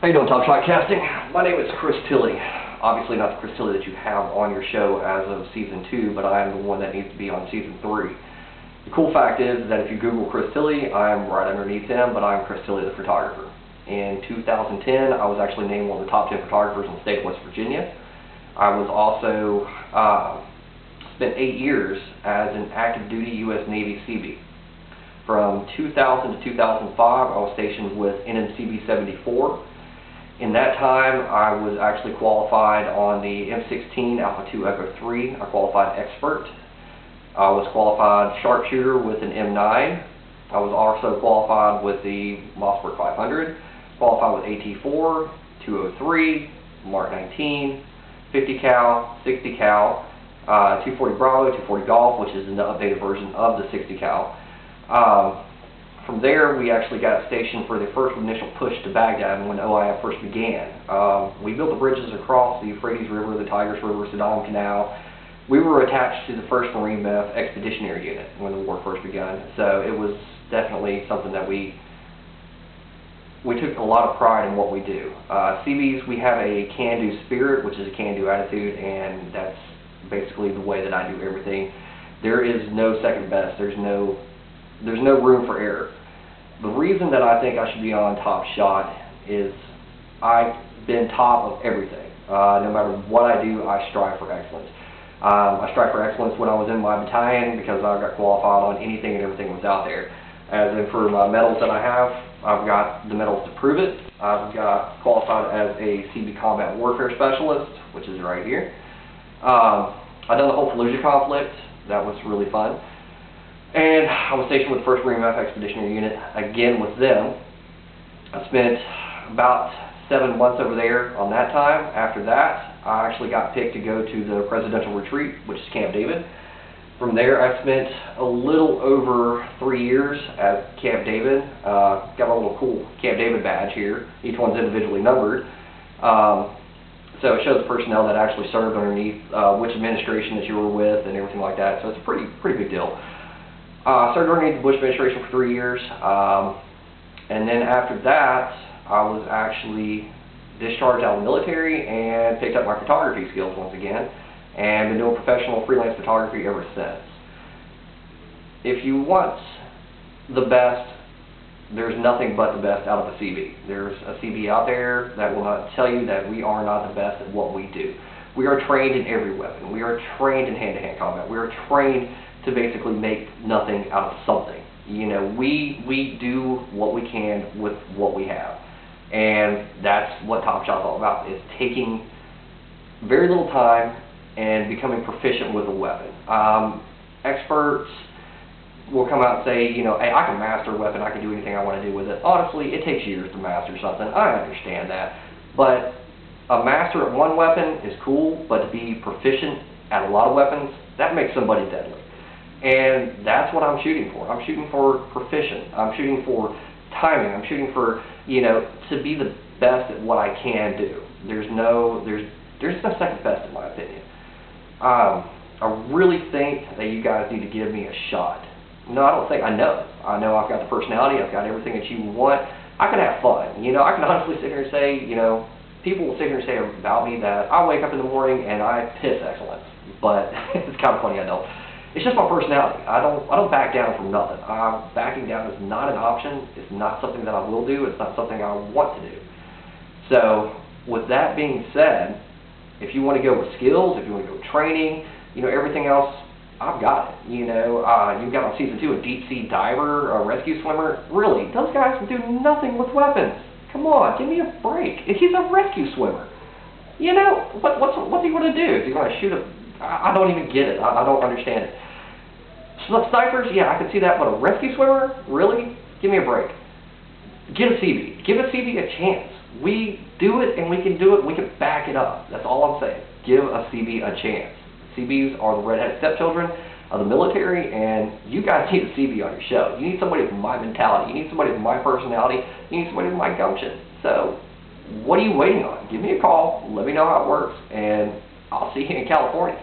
How you doing, Top Shot Casting? My name is Chris Tilley. Obviously not the Chris Tilley that you have on your show as of Season 2, but I am the one that needs to be on Season 3. The cool fact is that if you Google Chris Tilley, I am right underneath him, but I'm Chris Tilley, the photographer. In 2010, I was actually named one of the top 10 photographers in the state of West Virginia. I was also spent 8 years as an active duty U.S. Navy Seabee. From 2000 to 2005, I was stationed with NNCB 74. In that time, I was actually qualified on the M16 Alpha 2 Echo 3. I qualified expert. I was qualified sharpshooter with an M9. I was also qualified with the Mossberg 500, qualified with AT4, 203, Mark 19, 50 cal, 60 cal, 240 Bravo, 240 Golf, which is an updated version of the 60 cal. From there, we actually got stationed for the first initial push to Baghdad when OIF first began. We built the bridges across the Euphrates River, the Tigris River, Saddam Canal. We were attached to the 1st Marine Meth Expeditionary Unit when the war first began. So it was definitely something that we took a lot of pride in what we do. Seabees, we have a can-do spirit, which is a can-do attitude, and that's basically the way that I do everything. There is no second best. There's no room for error. The reason that I think I should be on Top Shot is I've been top of everything. No matter what I do, I strive for excellence. I strive for excellence when I was in my battalion because I got qualified on anything and everything that was out there. As in for my medals that I have, I've got the medals to prove it. I've got qualified as a CB Combat Warfare Specialist, which is right here. I've done the whole Fallujah conflict. That was really fun. And I was stationed with the 1st Marine Meth Expeditionary Unit, again with them. I spent about 7 months over there on that time. After that, I actually got picked to go to the Presidential Retreat, which is Camp David. From there, I spent a little over 3 years at Camp David. Got a little cool Camp David badge here. Each one's individually numbered. So it shows the personnel that actually served underneath which administration that you were with and everything like that. So it's a pretty big deal. I served underneath the Bush administration for 3 years, and then after that, I was actually discharged out of the military and picked up my photography skills once again, and been doing professional freelance photography ever since. If you want the best, there's nothing but the best out of a CB. There's a CB out there that will not tell you that we are not the best at what we do. We are trained in every weapon. We are trained in hand-to-hand combat. We are trained to basically make nothing out of something. You know, we do what we can with what we have. And that's what Top Shot's all about, is taking very little time and becoming proficient with a weapon. Experts will come out and say, you know, hey, I can master a weapon, I can do anything I want to do with it. Honestly, it takes years to master something. I understand that. But a master at one weapon is cool, but to be proficient at a lot of weapons, that makes somebody deadly. And that's what I'm shooting for. I'm shooting for proficient. I'm shooting for timing. I'm shooting for, you know, to be the best at what I can do. There's no second best in my opinion. I really think that you guys need to give me a shot. No, I don't think, I know I've got the personality, I've got everything that you want. I can have fun. You know, I can honestly sit here and say, you know, people will sit here and say about me that I wake up in the morning and I piss excellence. But it's kind of funny, I don't. It's just my personality. I don't back down from nothing. Backing down is not an option. It's not something that I will do. It's not something I want to do. So with that being said, if you want to go with skills, if you want to go with training, you know, everything else, I've got it. You know, you've got on Season 2 a deep sea diver, a rescue swimmer. Really, those guys do nothing with weapons. Come on, give me a break. He's a rescue swimmer. You know, what's he going to do? Is he going to shoot a... I don't even get it. I don't understand it. Snipers, yeah, I can see that, but a rescue swimmer? Really? Give me a break. Get a CB. Give a CB a chance. We do it, and we can do it, we can back it up. That's all I'm saying. Give a CB a chance. CBs are the redheaded stepchildren of the military, and you guys need a CB on your show. You need somebody with my mentality. You need somebody with my personality. You need somebody with my gumption. So, what are you waiting on? Give me a call. Let me know how it works, and I'll see you in California.